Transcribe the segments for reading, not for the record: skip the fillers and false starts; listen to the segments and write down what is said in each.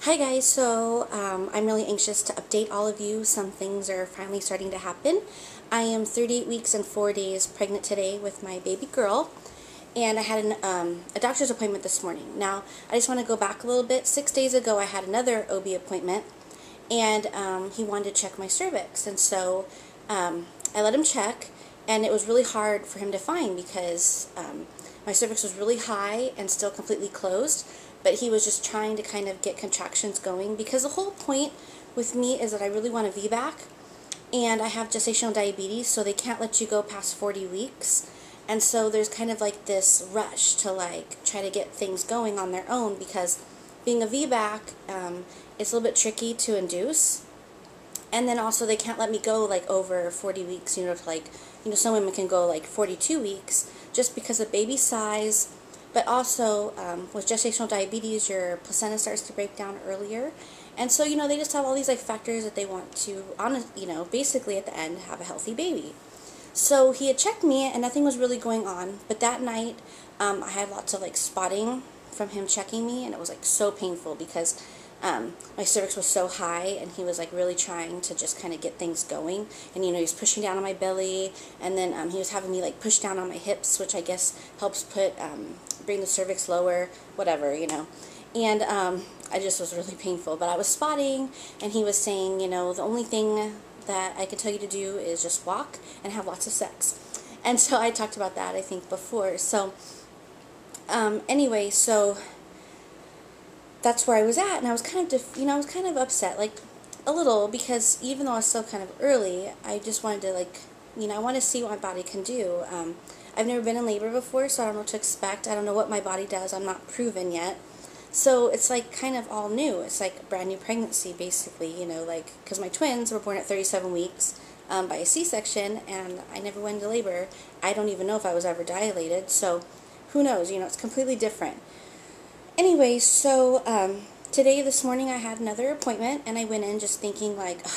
Hi guys, I'm really anxious to update all of you. Some things are finally starting to happen. I am 38 weeks and 4 days pregnant today with my baby girl, and I had a doctor's appointment this morning. Now, I just want to go back a little bit. 6 days ago I had another OB appointment, and he wanted to check my cervix, and so I let him check, and it was really hard for him to find because my cervix was really high and still completely closed, but he was just trying to kind of get contractions going, because the whole point with me is that I really want a VBAC, and I have gestational diabetes, so they can't let you go past 40 weeks, and so there's kind of like this rush to like try to get things going on their own, because being a VBAC, it's a little bit tricky to induce, and then also they can't let me go like over 40 weeks, to like, some women can go like 42 weeks just because of baby size. But also, with gestational diabetes, your placenta starts to break down earlier. And so, they just have all these, like, factors that they want to, basically at the end, have a healthy baby. So he had checked me, and nothing was really going on. But that night, I had lots of, like, spotting from him checking me, and it was, like, so painful because my cervix was so high, and he was, like, really trying to just kind of get things going. And, he was pushing down on my belly, and then he was having me, like, push down on my hips, which I guess helps bring the cervix lower, whatever, And I just was really painful. But I was spotting, and he was saying, the only thing that I can tell you to do is just walk and have lots of sex. And so I talked about that, I think, before. So, anyway, so that's where I was at, and I was kind of upset, like, a little, because even though I was still kind of early, I just wanted to, like, I want to see what my body can do. I've never been in labor before, so I don't know what to expect. I don't know what my body does. I'm not proven yet. So it's, like, kind of all new. It's, like, a brand new pregnancy, basically, like, because my twins were born at 37 weeks by a C-section, and I never went into labor. I don't even know if I was ever dilated, so who knows? It's completely different. Anyway, so this morning I had another appointment, and I went in just thinking, like,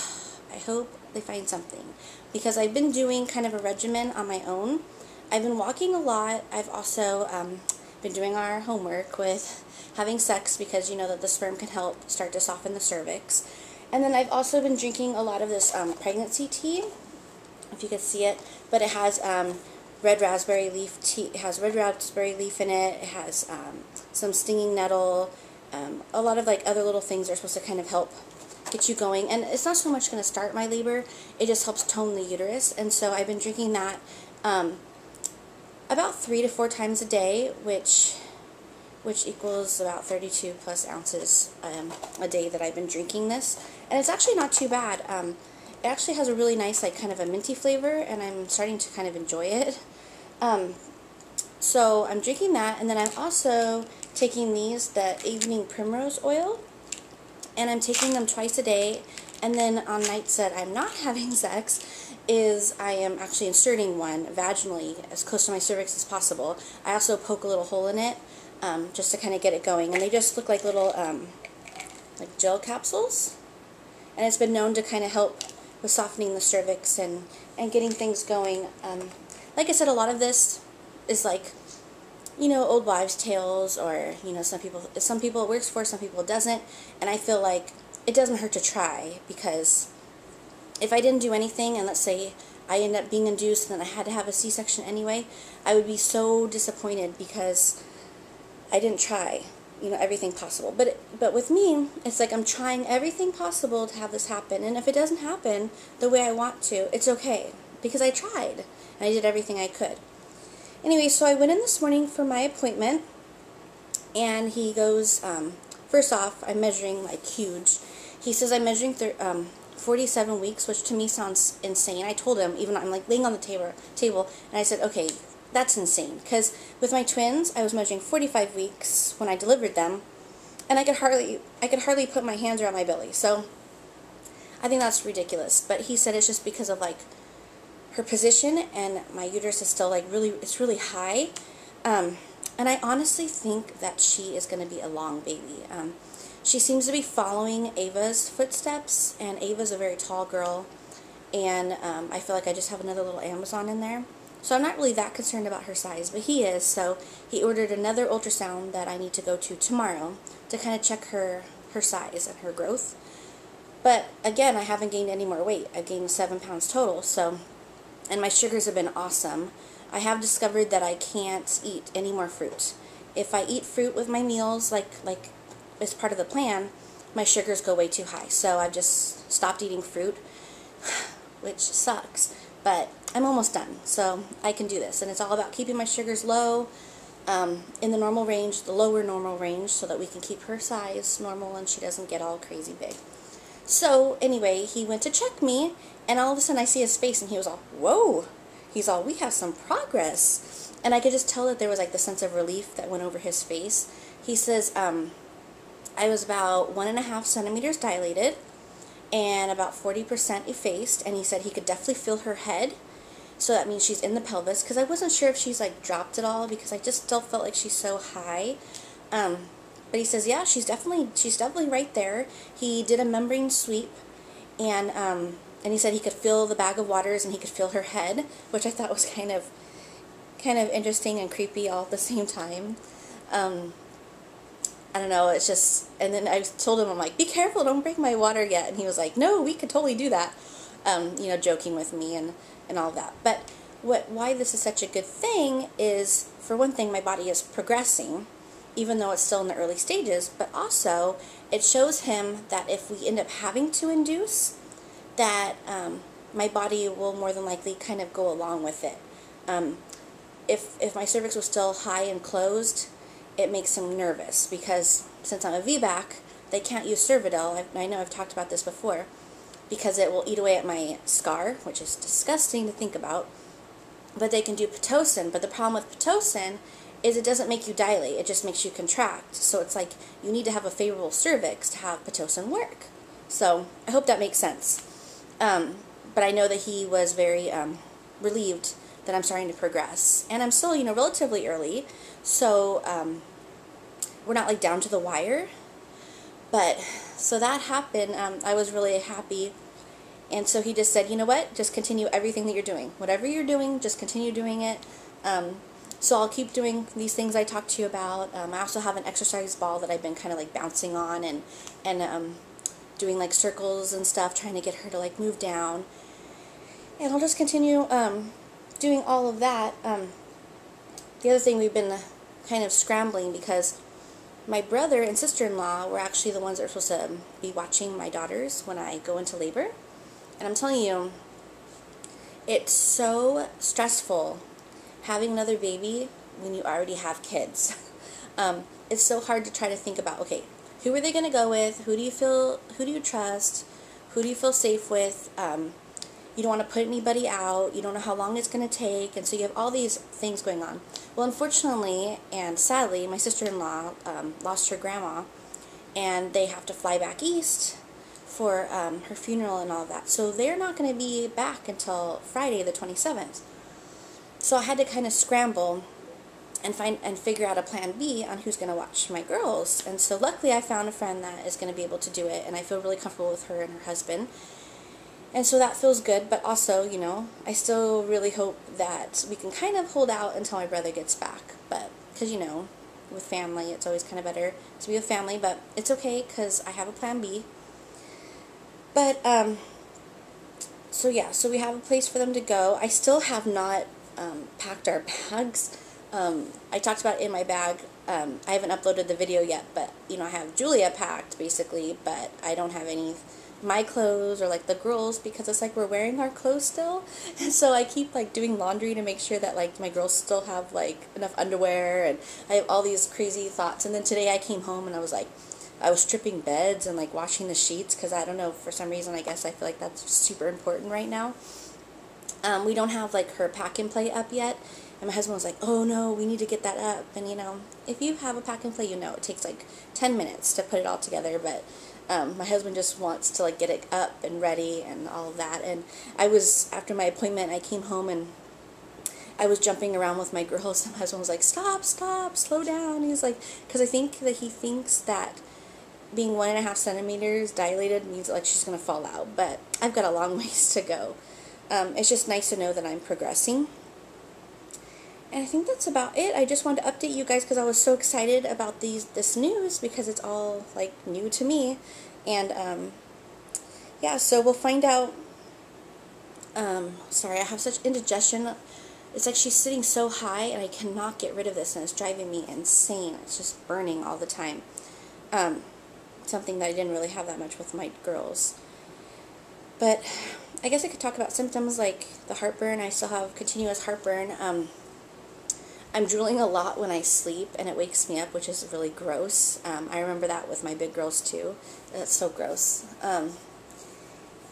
I hope they find something, because I've been doing kind of a regimen on my own. I've been walking a lot. I've also been doing our homework with having sex, because that the sperm can help start to soften the cervix. And then I've also been drinking a lot of this pregnancy tea, if you could see it, but it has red raspberry leaf tea. It has red raspberry leaf in it. It has some stinging nettle, a lot of like other little things that are supposed to kind of help get you going. And it's not so much going to start my labor, it just helps tone the uterus. And so I've been drinking that about 3 to 4 times a day, which equals about 32 plus ounces a day that I've been drinking this. And it's actually not too bad. It actually has a really nice, like, kind of a minty flavor, and I'm starting to kind of enjoy it. So I'm drinking that, and then I'm also taking the evening primrose oil, and I'm taking them twice a day. And then on nights that I'm not having sex, I am actually inserting one vaginally as close to my cervix as possible. I also poke a little hole in it just to kind of get it going, and they just look like little like gel capsules, and it's been known to kind of help with softening the cervix and getting things going. Like I said, a lot of this is like, old wives' tales, or, some people it works for, some people it doesn't, and I feel like it doesn't hurt to try, because if I didn't do anything, and let's say I end up being induced and then I had to have a C-section anyway, I would be so disappointed because I didn't try, everything possible. But with me, it's like I'm trying everything possible to have this happen, and if it doesn't happen the way I want to, it's okay, because I tried, and I did everything I could. Anyway, so I went in this morning for my appointment, and he goes, first off, I'm measuring, like, huge. He says I'm measuring 47 weeks, which to me sounds insane. I told him, even I'm, like, laying on the table, and I said, okay, that's insane, because with my twins, I was measuring 45 weeks when I delivered them, and I could hardly put my hands around my belly. So I think that's ridiculous. But he said it's just because of, like, her position, and my uterus is still, like, it's really high. And I honestly think that she is going to be a long baby. She seems to be following Ava's footsteps, and Ava's a very tall girl, and I feel like I just have another little Amazon in there. So I'm not really that concerned about her size, but he is. So he ordered another ultrasound that I need to go to tomorrow to kind of check her her size and her growth. But again, I haven't gained any more weight. I've gained 7 pounds total. So, and my sugars have been awesome. I have discovered that I can't eat any more fruit. If I eat fruit with my meals, like as part of the plan, my sugars go way too high. So I've just stopped eating fruit, which sucks. But I'm almost done, so I can do this. And it's all about keeping my sugars low, in the normal range, the lower normal range, so that we can keep her size normal and she doesn't get all crazy big. So anyway, he went to check me, and all of a sudden I see his face, and he was all, whoa. He's all, we have some progress. And I could just tell that there was like the sense of relief that went over his face. He says, I was about 1.5 centimeters dilated and about 40% effaced, and he said he could definitely feel her head. So that means she's in the pelvis, because I wasn't sure if she's like dropped at all, because I just still felt like she's so high. But he says, yeah, she's definitely right there. He did a membrane sweep, and he said he could feel the bag of waters and he could feel her head, which I thought was kind of interesting and creepy all at the same time. I don't know, it's just, and then I told him, I'm like, be careful, don't break my water yet. And he was like, no, we could totally do that, you know, joking with me and all of that. But why this is such a good thing is, for one thing, my body is progressing, even though it's still in the early stages, but also it shows him that if we end up having to induce, that my body will more than likely kind of go along with it. If my cervix was still high and closed, it makes him nervous, because since I'm a VBAC, they can't use Cervidil. I know I've talked about this before, because it will eat away at my scar, which is disgusting to think about. But they can do Pitocin, but the problem with Pitocin is it doesn't make you dilate, it just makes you contract. So it's like you need to have a favorable cervix to have Pitocin work. So I hope that makes sense. But I know that he was very relieved that I'm starting to progress. And I'm still, you know, relatively early, so we're not like down to the wire. But so that happened. I was really happy. And so he just said, you know what, just continue everything that you're doing. Whatever you're doing, just continue doing it. So I'll keep doing these things I talked to you about. I also have an exercise ball that I've been kind of like bouncing on and doing like circles and stuff, trying to get her to like move down. And I'll just continue doing all of that. The other thing, we've been kind of scrambling because my brother and sister-in-law were actually the ones that are supposed to be watching my daughters when I go into labor. And I'm telling you, it's so stressful having another baby when you already have kids. It's so hard to try to think about, okay, who are they going to go with? Who do you trust? Who do you feel safe with? You don't want to put anybody out. You don't know how long it's going to take. And so you have all these things going on. Well, unfortunately and sadly, my sister-in-law lost her grandma, and they have to fly back east for her funeral and all of that. So they're not going to be back until Friday the 27th. So I had to kind of scramble and figure out a plan B on who's going to watch my girls. And so luckily I found a friend that is going to be able to do it, and I feel really comfortable with her and her husband. And so that feels good, but also, you know, I still really hope that we can kind of hold out until my brother gets back. But, because, you know, with family, it's always kind of better to be with family, but it's okay because I have a plan B. But, so yeah, so we have a place for them to go. I still have not packed our bags. I talked about it in my bag. I haven't uploaded the video yet, but, you know, I have Julia packed, basically, but I don't have any my clothes or like the girls, because it's like we're wearing our clothes still, and so I keep like doing laundry to make sure that like my girls still have like enough underwear, and I have all these crazy thoughts. And then today I came home and I was stripping beds and like washing the sheets, because I don't know, for some reason I guess I feel like that's super important right now. We don't have like her pack and play up yet, and my husband was like, oh no, we need to get that up. And you know, if you have a pack and play, you know it takes like 10 minutes to put it all together, but my husband just wants to like get it up and ready and all of that. And after my appointment, I came home and I was jumping around with my girls, and my husband was like, stop, slow down. He's like, because I think that he thinks that being 1.5 centimeters dilated means like she's going to fall out, but I've got a long ways to go. It's just nice to know that I'm progressing. And I think that's about it. I just wanted to update you guys because I was so excited about this news because it's all like new to me. And yeah, so we'll find out. Sorry, I have such indigestion. It's like she's sitting so high and I cannot get rid of this and it's driving me insane. It's just burning all the time. Something that I didn't really have that much with my girls. But I guess I could talk about symptoms like the heartburn. I still have continuous heartburn. I'm drooling a lot when I sleep and it wakes me up, which is really gross. I remember that with my big girls too. That's so gross.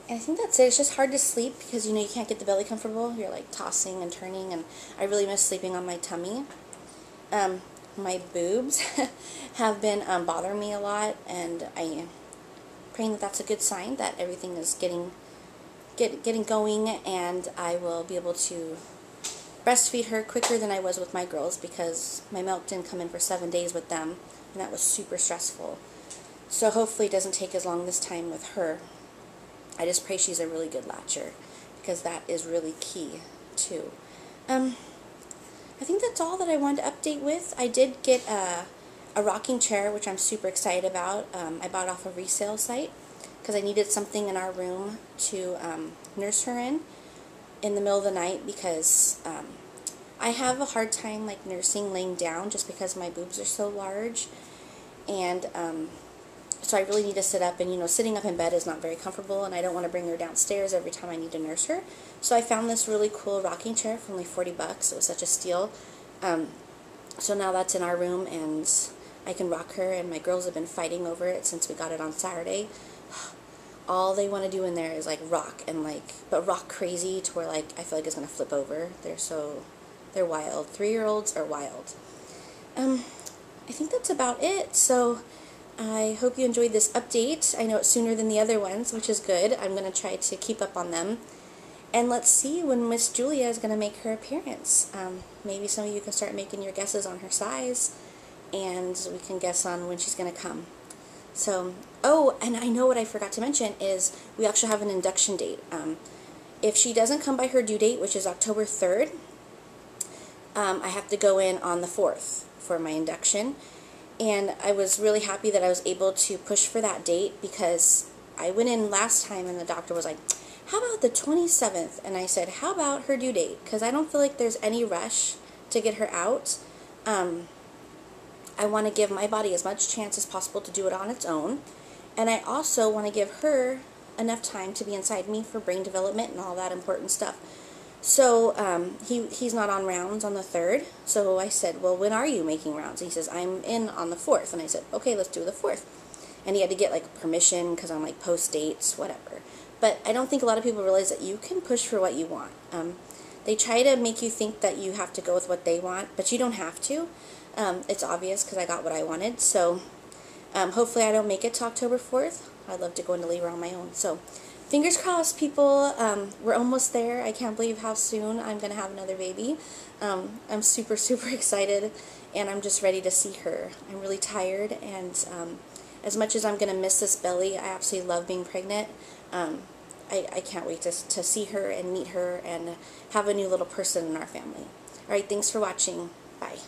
And I think that's it. It's just hard to sleep because, you know, you can't get the belly comfortable. You're like tossing and turning, and I really miss sleeping on my tummy. My boobs have been bothering me a lot, and I am praying that that's a good sign that everything is getting going, and I will be able to breastfeed her quicker than I was with my girls because my milk didn't come in for 7 days with them, and that was super stressful. So hopefully it doesn't take as long this time with her. I just pray she's a really good latcher because that is really key too. I think that's all that I wanted to update with. I did get a rocking chair, which I'm super excited about. I bought off a resale site because I needed something in our room to nurse her in the middle of the night because I have a hard time like nursing laying down just because my boobs are so large, and so I really need to sit up, and you know, sitting up in bed is not very comfortable, and I don't want to bring her downstairs every time I need to nurse her. So I found this really cool rocking chair for only 40 bucks. It was such a steal. So now that's in our room, and I can rock her, and my girls have been fighting over it since we got it on Saturday. All they want to do in there is like rock, and like, but rock crazy to where like I feel like it's going to flip over. They're wild. 3-year-olds are wild. I think that's about it. So I hope you enjoyed this update. I know it's sooner than the other ones, which is good. I'm going to try to keep up on them. And let's see when Miss Julia is going to make her appearance. Maybe some of you can start making your guesses on her size, and we can guess on when she's going to come. So, oh, and I know what I forgot to mention is we actually have an induction date. If she doesn't come by her due date, which is October 3rd, I have to go in on the 4th for my induction. And I was really happy that I was able to push for that date because I went in last time and the doctor was like, how about the 27th? And I said, how about her due date? Because I don't feel like there's any rush to get her out. I want to give my body as much chance as possible to do it on its own. And I also want to give her enough time to be inside me for brain development and all that important stuff. So he's not on rounds on the 3rd. So I said, well, when are you making rounds? And he says, I'm in on the 4th. And I said, okay, let's do the 4th. And he had to get like permission because I'm like post dates, whatever. But I don't think a lot of people realize that you can push for what you want. They try to make you think that you have to go with what they want, but you don't have to. It's obvious because I got what I wanted. So hopefully I don't make it to October 4th. I'd love to go into labor on my own. So fingers crossed, people. We're almost there. I can't believe how soon I'm going to have another baby. I'm super, super excited, and I'm just ready to see her. I'm really tired, and as much as I'm going to miss this belly, I absolutely love being pregnant. I can't wait to see her and meet her and have a new little person in our family. All right, thanks for watching. Bye.